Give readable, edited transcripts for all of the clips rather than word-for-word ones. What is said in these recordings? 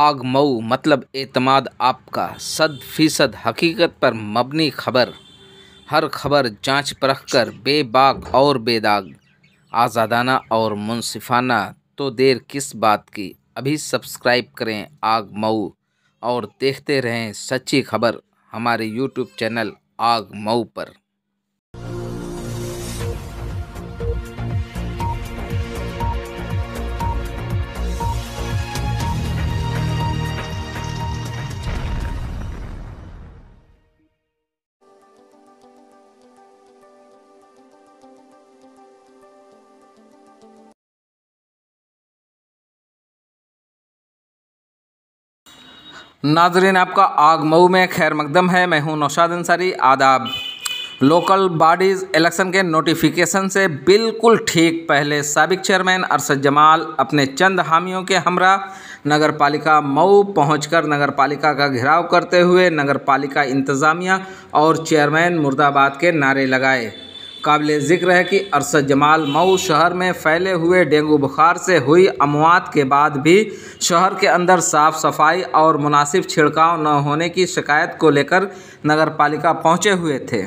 आग मऊ मतलब एतमाद आपका 100% हकीकत पर मबनी खबर। हर खबर जांच परख कर बेबाक और बेदाग, आज़ादाना और मुनसिफाना। तो देर किस बात की, अभी सब्सक्राइब करें आग मऊ और देखते रहें सच्ची खबर हमारे यूट्यूब चैनल आग मऊ पर। नाजरीन, आपका आग मऊ में खैर मकदम है। मैं हूं नौशाद अंसारी। आदाब। लोकल बॉडीज़ इलेक्शन के नोटिफिकेशन से बिल्कुल ठीक पहले साबिक चेयरमैन अरशद जमाल अपने चंद हामियों के हमरा नगर पालिका मऊ पहुंचकर नगर पालिका का घेराव करते हुए नगर पालिका इंतज़ामिया और चेयरमैन मुर्दाबाद के नारे लगाए। काबिल ज़िक्र है कि अरशद जमाल मऊ शहर में फैले हुए डेंगू बुखार से हुई अमवात के बाद भी शहर के अंदर साफ़ सफाई और मुनासिब छिड़काव न होने की शिकायत को लेकर नगर पालिका पहुँचे हुए थे।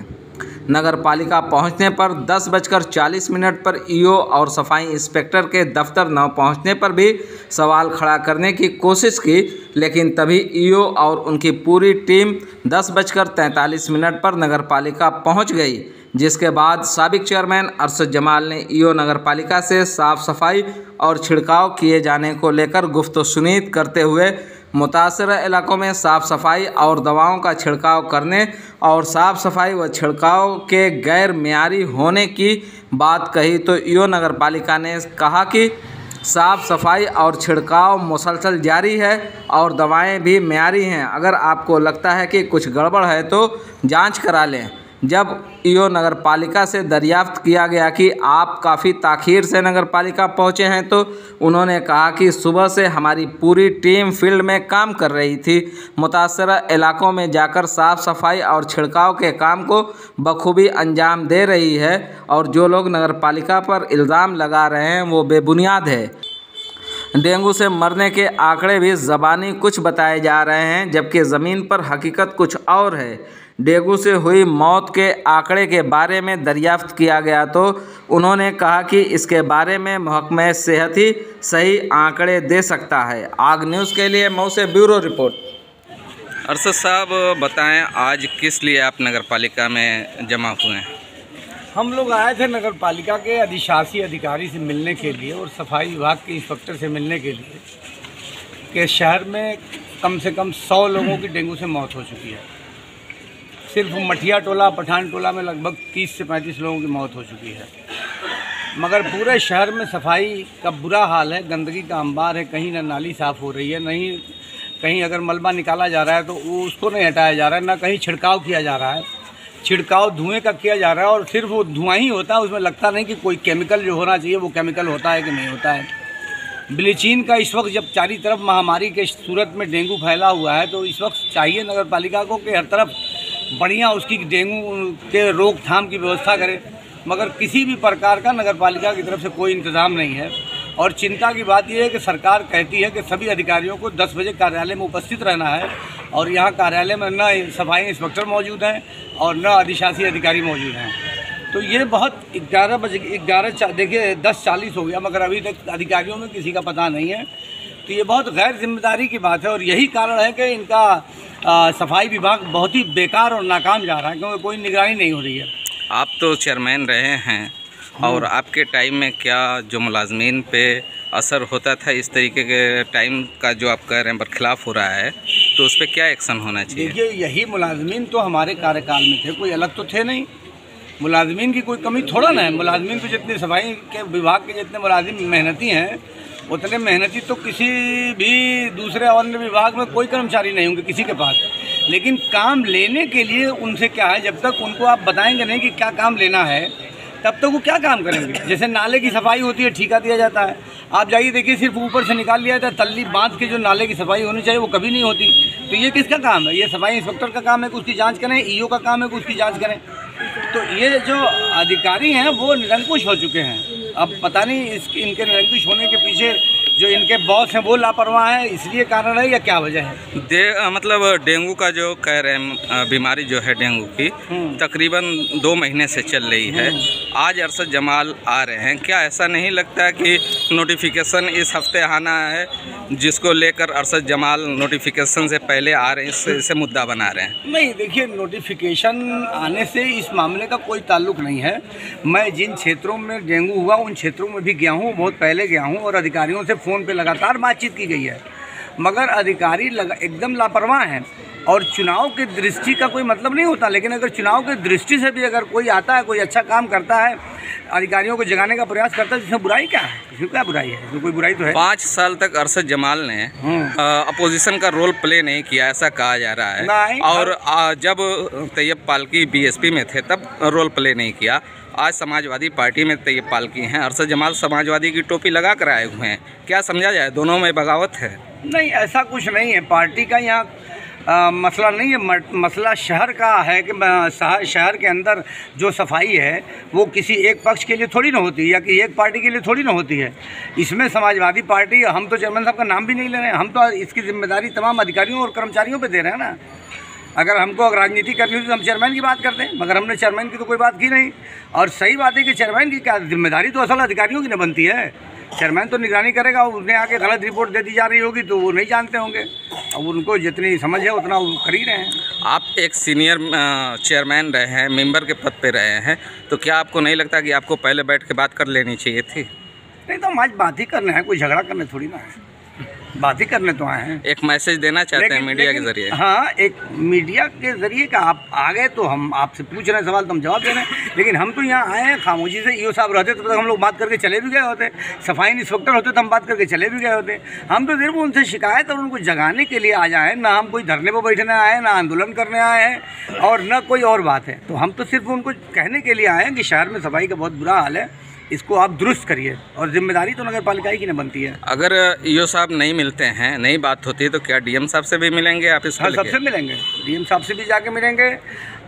नगर पालिका पहुंचने पर 10:40 पर ईओ और सफाई इंस्पेक्टर के दफ्तर न पहुंचने पर भी सवाल खड़ा करने की कोशिश की, लेकिन तभी ईओ और उनकी पूरी टीम 10:43 पर नगर पालिका पहुंच गई, जिसके बाद साबिक चेयरमैन अरशद जमाल ने ईओ नगर पालिका से साफ़ सफाई और छिड़काव किए जाने को लेकर गुफ्त-ओ-शुनीद करते हुए मुतासरा इलाकों में साफ़ सफाई और दवाओं का छिड़काव करने और साफ़ सफाई व छिड़काव के गैर मियारी होने की बात कही। तो ईओ नगर पालिका ने कहा कि साफ़ सफाई और छिड़काव मुसलसल जारी है और दवाएं भी मियारी हैं। अगर आपको लगता है कि कुछ गड़बड़ है तो जांच करा लें। जब ईओ नगर पालिका से दरियाफ्त किया गया कि आप काफ़ी ताख़ीर से नगर पालिका पहुँचे हैं, तो उन्होंने कहा कि सुबह से हमारी पूरी टीम फील्ड में काम कर रही थी, मुतासरा इलाकों में जाकर साफ़ सफाई और छिड़काव के काम को बखूबी अंजाम दे रही है और जो लोग नगर पालिका पर इल्ज़ाम लगा रहे हैं वो बेबुनियाद है। डेंगू से मरने के आंकड़े भी ज़बानी कुछ बताए जा रहे हैं, जबकि ज़मीन पर हकीकत कुछ और है। डेंगू से हुई मौत के आंकड़े के बारे में दरियाफ्त किया गया तो उन्होंने कहा कि इसके बारे में महकमा सेहत ही सही आंकड़े दे सकता है। आग न्यूज़ के लिए मऊ से ब्यूरो रिपोर्ट। अरशद साहब बताएं, आज किस लिए आप नगर पालिका में जमा हुए हैं? हम लोग आए थे नगर पालिका के अधिशासी अधिकारी से मिलने के लिए और सफाई विभाग के इंस्पेक्टर से मिलने के लिए कि शहर में कम से कम 100 लोगों की डेंगू से मौत हो चुकी है। सिर्फ मठिया टोला पठान टोला में लगभग 30 से 35 लोगों की मौत हो चुकी है। मगर पूरे शहर में सफाई का बुरा हाल है, गंदगी का अंबार है। कहीं ना नाली साफ़ हो रही है, नहीं कहीं अगर मलबा निकाला जा रहा है तो वो उसको नहीं हटाया जा रहा है, ना कहीं छिड़काव किया जा रहा है। छिड़काव धुएं का किया जा रहा है और सिर्फ वो धुआं ही होता है, उसमें लगता नहीं कि कोई केमिकल जो होना चाहिए वो केमिकल होता है कि नहीं होता है। ब्लीचिंग का इस वक्त जब चारों तरफ महामारी के सूरत में डेंगू फैला हुआ है, तो इस वक्त चाहिए नगर पालिका को कि हर तरफ बढ़िया उसकी डेंगू के रोकथाम की व्यवस्था करे, मगर किसी भी प्रकार का नगर पालिका की तरफ से कोई इंतज़ाम नहीं है। और चिंता की बात यह है कि सरकार कहती है कि सभी अधिकारियों को 10 बजे कार्यालय में उपस्थित रहना है और यहाँ कार्यालय में न सफाई इंस्पेक्टर मौजूद हैं और न अधिशासी अधिकारी मौजूद हैं। तो ये बहुत 11 देखिए 10:40 हो गया, मगर अभी तक अधिकारियों में किसी का पता नहीं है। तो ये बहुत गैर जिम्मेदारी की बात है और यही कारण है कि इनका सफाई विभाग बहुत ही बेकार और नाकाम जा रहा है, क्योंकि कोई निगरानी नहीं हो रही है। आप तो चेयरमैन रहे हैं और आपके टाइम में क्या जो मुलाजमीन पे असर होता था, इस तरीके के टाइम का जो आप कह रहे हैं बरखिलाफ़ हो रहा है, तो उस पर क्या एक्शन होना चाहिए? देखिए, यही मुलाजमीन तो हमारे कार्यकाल में थे, कोई अलग तो थे नहीं। मुलाजमीन की कोई कमी थोड़ा ना है। मुलाजमीन तो जितने सफाई के विभाग के जितने मुलाजिम मेहनती हैं, उतने मेहनती तो किसी भी दूसरे अन्य विभाग में कोई कर्मचारी नहीं होंगे किसी के पास। लेकिन काम लेने के लिए उनसे क्या है, जब तक उनको आप बताएंगे नहीं कि क्या काम लेना है, तब तक वो क्या काम करेंगे। जैसे नाले की सफाई होती है, ठेका दिया जाता है, आप जाइए देखिए, सिर्फ ऊपर से निकाल लिया जाता है, तल्ली बांध के जो नाले की सफाई होनी चाहिए वो कभी नहीं होती। तो ये किसका काम है? ये सफाई इंस्पेक्टर का काम है कि उसकी जाँच करें, ईओ का काम है कि उसकी जाँच करें। तो ये जो अधिकारी हैं वो निरंकुश हो चुके हैं। अब पता नहीं इनके निरंकुश होने के पीछे जो इनके बॉस हैं वो लापरवाह हैं, इसलिए कारण है या क्या वजह है? मतलब डेंगू का जो कह रहे हैं बीमारी जो है डेंगू की तकरीबन 2 महीने से चल रही है। आज अरशद जमाल आ रहे हैं, क्या ऐसा नहीं लगता कि नोटिफिकेशन इस हफ्ते आना है जिसको लेकर अरशद जमाल नोटिफिकेशन से पहले आ रहे हैं, इसे मुद्दा बना रहे हैं? नहीं, देखिए, नोटिफिकेशन आने से इस मामले का कोई ताल्लुक नहीं है। मैं जिन क्षेत्रों में डेंगू हुआ उन क्षेत्रों में भी गया हूँ, बहुत पहले गया हूँ, और अधिकारियों से फ़ोन पे लगातार बातचीत की गई है, मगर अधिकारी एकदम लापरवाह हैं। और चुनाव की दृष्टि का कोई मतलब नहीं होता, लेकिन अगर चुनाव की दृष्टि से भी अगर कोई आता है, कोई अच्छा काम करता है, अधिकारियों को जगाने का प्रयास करता है, जिसमें बुराई क्या है? इसमें क्या बुराई है? इसमें कोई बुराई तो है? 5 साल तक अरशद जमाल ने अपोजिशन का रोल प्ले नहीं किया, ऐसा कहा जा रहा है। और जब तैयब पालकी बीएसपी में थे तब रोल प्ले नहीं किया। आज समाजवादी पार्टी में तैयब पालकी हैं, अरशद जमाल समाजवादी की टोपी लगा कर आए हुए हैं। क्या समझा जाए, दोनों में बगावत है? नहीं, ऐसा कुछ नहीं है। पार्टी का यहाँ मसला नहीं है, मसला शहर का है कि शहर के अंदर जो सफाई है वो किसी एक पक्ष के लिए थोड़ी ना होती है या कि एक पार्टी के लिए थोड़ी ना होती है। इसमें समाजवादी पार्टी, हम तो चेयरमैन साहब का नाम भी नहीं ले रहे हैं, हम तो इसकी जिम्मेदारी तमाम अधिकारियों और कर्मचारियों पे दे रहे हैं ना। अगर हमको राजनीति करनी होती तो हम चेयरमैन की बात करते हैं, मगर हमने चेयरमैन की तो कोई बात की नहीं। और सही बात है कि चेयरमैन की क्या जिम्मेदारी तो असल अधिकारियों की न बनती है। चेयरमैन तो निगरानी करेगा, उन्हें आके गलत रिपोर्ट दे दी जा रही होगी तो वो नहीं जानते होंगे। अब उनको जितनी समझ है उतना वो कर ही रहे हैं। आप एक सीनियर चेयरमैन रहे हैं, मेंबर के पद पे रहे हैं, तो क्या आपको नहीं लगता कि आपको पहले बैठ के बात कर लेनी चाहिए थी? नहीं, तो हम आज बात ही करने हैं, कोई झगड़ा करने थोड़ी ना है, बात ही करने तो आए हैं। एक मैसेज देना चाहते हैं मीडिया के जरिए? हाँ, एक मीडिया के जरिए का आप आ गए तो हम आपसे पूछ रहे हैं सवाल, तो हम जवाब दे रहे हैं। लेकिन हम तो यहाँ आए हैं खामोशी से। ईओ साहब रहते तो हम लोग बात करके चले भी गए होते, सफाई इंस्पेक्टर होते तो हम बात करके चले भी गए होते। हम तो सिर्फ उनसे शिकायत और उनको जगाने के लिए आ जाए, ना हम कोई धरने पर बैठने आए हैं, ना आंदोलन करने आए हैं, और न कोई और बात है। तो हम तो सिर्फ उनको कहने के लिए आए हैं कि शहर में सफाई का बहुत बुरा हाल है, इसको आप दुरुस्त करिए, और जिम्मेदारी तो नगर पालिका की न बनती है। अगर ईओ साहब नहीं मिलते हैं, नहीं बात होती है, तो क्या डीएम साहब से भी मिलेंगे आप? हाँ, सबसे मिलेंगे, डीएम साहब से भी जाके मिलेंगे,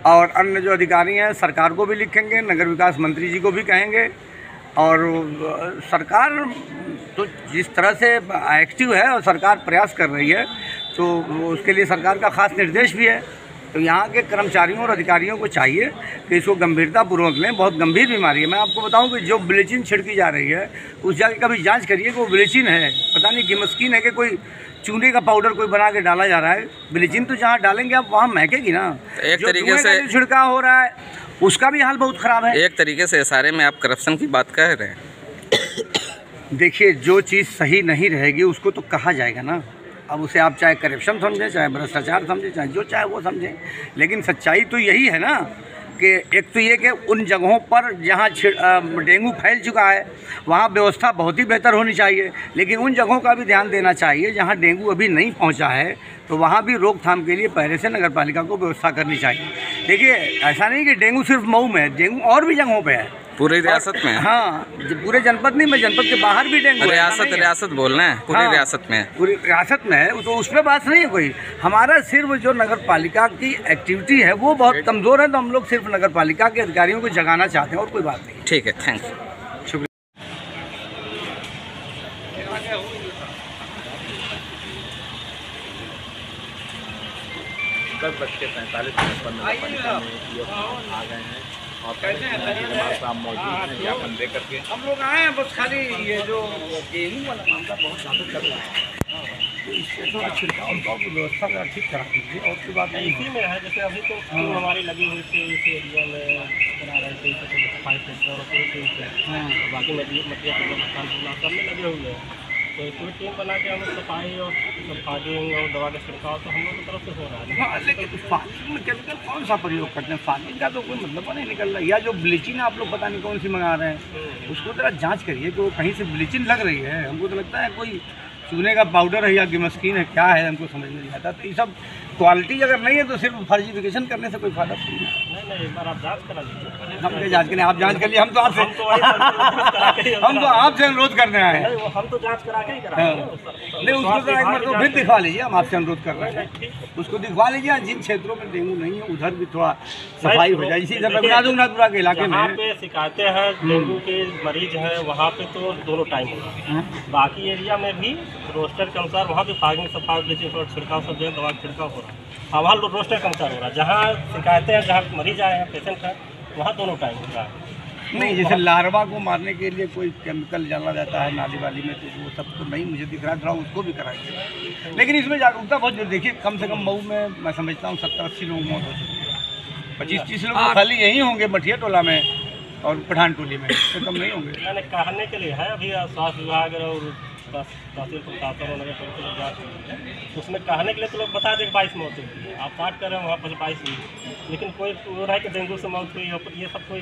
और अन्य जो अधिकारी हैं सरकार को भी लिखेंगे, नगर विकास मंत्री जी को भी कहेंगे। और सरकार तो जिस तरह से एक्टिव है और सरकार प्रयास कर रही है, तो उसके लिए सरकार का खास निर्देश भी है। तो यहाँ के कर्मचारियों और अधिकारियों को चाहिए कि इसको गंभीरतापूर्वक लें। बहुत गंभीर बीमारी है। मैं आपको बताऊं कि जो ब्लीचिंग छिड़की जा रही है उस जगह का भी जांच करिए कि वो ब्लीचिंग है, पता नहीं गिमस्किन है कि कोई चूने का पाउडर कोई बना के डाला जा रहा है। ब्लीचिंग तो जहाँ डालेंगे आप वहाँ महकेगी ना। एक तरीके से छिड़काव हो रहा है उसका भी हाल बहुत ख़राब है। एक तरीके से सारे में आप करप्शन की बात कह रहे हैं। देखिए, जो चीज़ सही नहीं रहेगी उसको तो कहा जाएगा ना। अब उसे आप चाहे करप्शन समझें, चाहे भ्रष्टाचार समझें, चाहे जो चाहे वो समझें, लेकिन सच्चाई तो यही है ना कि एक तो ये कि उन जगहों पर जहाँ डेंगू फैल चुका है वहाँ व्यवस्था बहुत ही बेहतर होनी चाहिए, लेकिन उन जगहों का भी ध्यान देना चाहिए जहाँ डेंगू अभी नहीं पहुँचा है, तो वहाँ भी रोकथाम के लिए पहले से नगर पालिका को व्यवस्था करनी चाहिए। देखिए, ऐसा नहीं कि डेंगू सिर्फ मऊ में है, डेंगू और भी जगहों पर है, पूरी रियासत में। हाँ, पूरे जनपद नहीं, मैं जनपद के बाहर भी डेंगू। रियासत बोलना है, पूरी रियासत में, पूरी रियासत में है, तो उसमें बात नहीं है कोई। हमारा सिर्फ जो नगर पालिका की एक्टिविटी है वो बहुत कमज़ोर है, तो हम लोग सिर्फ नगर पालिका के अधिकारियों को जगाना चाहते हैं और कोई बात नहीं। ठीक है, थैंक यू, शुक्रिया। दस बज के 45 मिनट पर आ गए हैं और साहब मौजूद हैं ज्ञापन दे करके। हम लोग आए हैं, बस खाली ये जो डेंगू वाला मामला बहुत ज़्यादा चल रहा है, तो इससे थोड़ा छिड़काव की व्यवस्था का ठीक करा दीजिए। और की बात नहीं इसी में है, जैसे अभी तो टीम हमारी लगी हुई थी इस एरिया में बना रहे थे, सफाई सेक्टर और पूरे से बाकी मकान सब में लगे हुए हैं, तो इसमें टीम बना के हम सफाई और फॉगिंग और दवा का छिड़काव तो हम लोग की तरफ से हो रहा है। हाँ, लेकिन फॉगिंग में केमिकल कौन सा प्रयोग करते हैं? फॉगिंग का तो कोई मतलब नहीं निकल रहा है। या जो ब्लीचिंग आप लोग पता नहीं कौन सी मंगा रहे हैं, उसको जरा जांच करिए कि वो कहीं से ब्लीचिंग लग रही है। हमको तो लगता है कोई चूने का पाउडर है या गिमस्किन है, क्या है हमको समझ में नहीं आता। तो ये सब क्वालिटी अगर नहीं है तो सिर्फ फर्जिफिकेशन करने से कोई फायदा नहीं है। एक बार आप जांच करा लीजिए। हम क्या जांच करें? आप जांच कर लिए, हम तो आपसे अनुरोध करने आए हैं। हम तो जांच करा के ही करा नहीं, उसको तो एक बार तो फिर दिखवा लीजिए, हम आपसे अनुरोध कर रहे हैं, उसको दिखवा लीजिए। जिन क्षेत्रों में डेंगू नहीं है उधर भी थोड़ा सफाई हो जाए। इसी रघुनाथपुरा के इलाके में पे शिकायतें हैं, डेंगू के मरीज हैं, वहाँ पे तो दोनों टाइम होगा। बाकी एरिया में भी रोस्टर के अनुसार वहाँ पे फागिंग सफाई ब्लीचिंग पाउडर छिड़काव सब जगह दवा छिड़काव हो रहा है। हाँ, वहाँ रोस्टर के अनुसार हो रहा है। जहाँ शिकायतें हैं, जहाँ मरीज आए हैं, पेशेंट हैं, वहाँ दोनों टाइम हो रहा है। नहीं, जैसे लार्वा को मारने के लिए कोई केमिकल डाला जाता है नाली वाली में, तो वो सब तो नहीं मुझे दिख रहा है, थोड़ा उसको भी कराइए। लेकिन इसमें जागरूकता बहुत जरूरी। देखिए, कम से कम मऊ में मैं समझता हूँ 70-80 लोग मौत हो चुकी है। 25-30 लोग तो खाली यहीं होंगे मठिया टोला में और पठान टोली में, इससे कम नहीं होंगे। मैंने कहने के लिए है, अभी स्वास्थ्य विभाग और तहसील प्रशासन और नगर परिषद जाँच हुई है, उसमें कहने के लिए तो लोग बता दें 22 मौत हुई। आप 8 कर रहे हैं, वहाँ पर 22 हुई, लेकिन कोई वो रहा है कि डेंगू से मौत हुई, ये सब कोई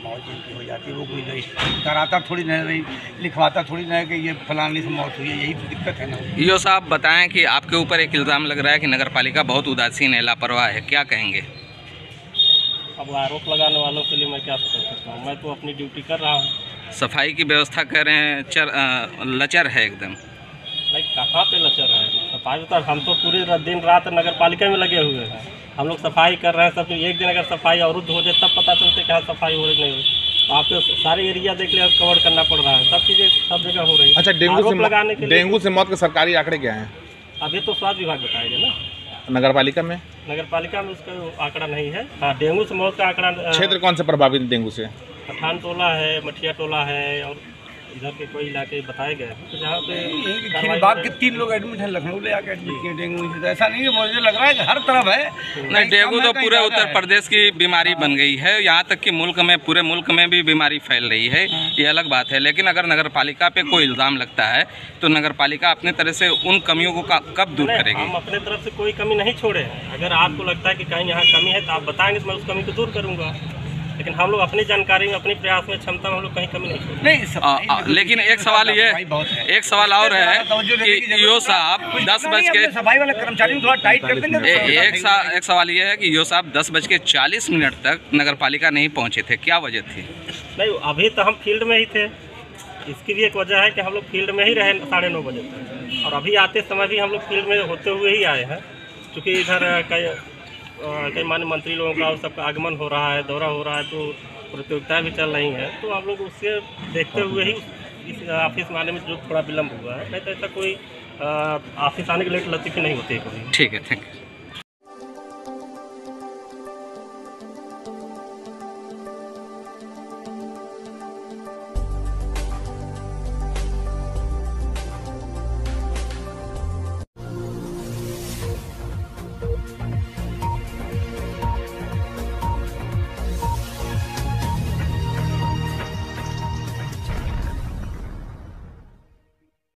मौत जिनकी हो जाती है वो कोई रजिस्टर कराता थोड़ी नहीं रही, लिखवाता थोड़ी नहीं कि ये फलानी से मौत हुई है। यही तो दिक्कत है ना। यो साहब बताएं कि आपके ऊपर एक इल्ज़ाम लग रहा है कि नगर पालिका बहुत उदासीन है, लापरवाह है, क्या कहेंगे? अब आरोप लगाने वालों के लिए मैं क्या कर सकता हूँ? मैं तो अपनी ड्यूटी कर रहा हूँ। सफाई की व्यवस्था कर रहे हैं, लचर है एकदम। नहीं, कहाँ पे लचर है? सफाई तो हम तो पूरे दिन रात नगर पालिका में लगे हुए हैं। हम लोग सफाई कर रहे हैं सब। एक दिन अगर सफाई अवरुद्ध हो जाए तब पता चलते कि हाँ सफाई हो रही नहीं हो रही। आपको सारे एरिया देख लिया, कवर करना पड़ रहा है, सब चीज़ें सब जगह हो रही है। अच्छा, डेंगू से मौत के सरकारी आंकड़े क्या हैं? अभी तो स्वास्थ्य विभाग बताएगा ना। नगर पालिका में उसका आंकड़ा नहीं है। हाँ, डेंगू से मौत का आंकड़ा। क्षेत्र कौन से प्रभावित डेंगू से? पठान टोला है, मठिया टोला है, और इधर के कोई इलाके बताए गए हैं तो जहाँ पे बात के 3 लोग एडमिट हैं, लखनऊ ले आके एडमिट किए डेंगू से। तो ऐसा नहीं है, मुझे लग रहा है कि हर तरफ है। नहीं, डेंगू तो पूरे उत्तर प्रदेश की बीमारी बन गई है, यहाँ तक कि मुल्क में, पूरे मुल्क में भी बीमारी फैल रही है, ये अलग बात है। लेकिन अगर नगर पालिका पे कोई इल्ज़ाम लगता है तो नगर पालिका अपने तरह से उन कमियों को कब दूर करेगी? हम अपने तरफ से कोई कमी नहीं छोड़े। अगर आपको लगता है कि कहीं यहाँ कमी है तो आप बताएंगे तो मैं उस कमी को दूर करूँगा। लेकिन हम लोग अपनी जानकारी में, अपनी प्रयास में, क्षमता में हम लोग कहीं कमी नहीं छोड़ते। नहीं, लेकिन एक सवाल ये, एक सवाल और है कि यो साहब 10 बज के सफाई वाले कर्मचारी थोड़ा टाइट कर देंगे। एक सवाल ये है कि यो साहब 10:40 तक नगर पालिका नहीं पहुंचे थे, क्या वजह थी? नहीं, अभी तो हम फील्ड में ही थे। इसकी भी एक वजह है कि हम लोग फील्ड में ही रहे 9:30 बजे तक, और अभी आते समय भी हम लोग फील्ड में होते हुए ही आए हैं, क्योंकि इधर कई माननीय मंत्री लोगों का और सबका आगमन हो रहा है, दौरा हो रहा है, तो प्रतियोगिताएं भी चल रही हैं, तो हम लोग उससे देखते हुए ही इस ऑफिस में आने में जो थोड़ा विलम्ब हुआ है। नहीं तो ऐसा कोई ऑफिस आने के लिए लतीफ़ी नहीं होती है कभी। ठीक है, थैंक यू।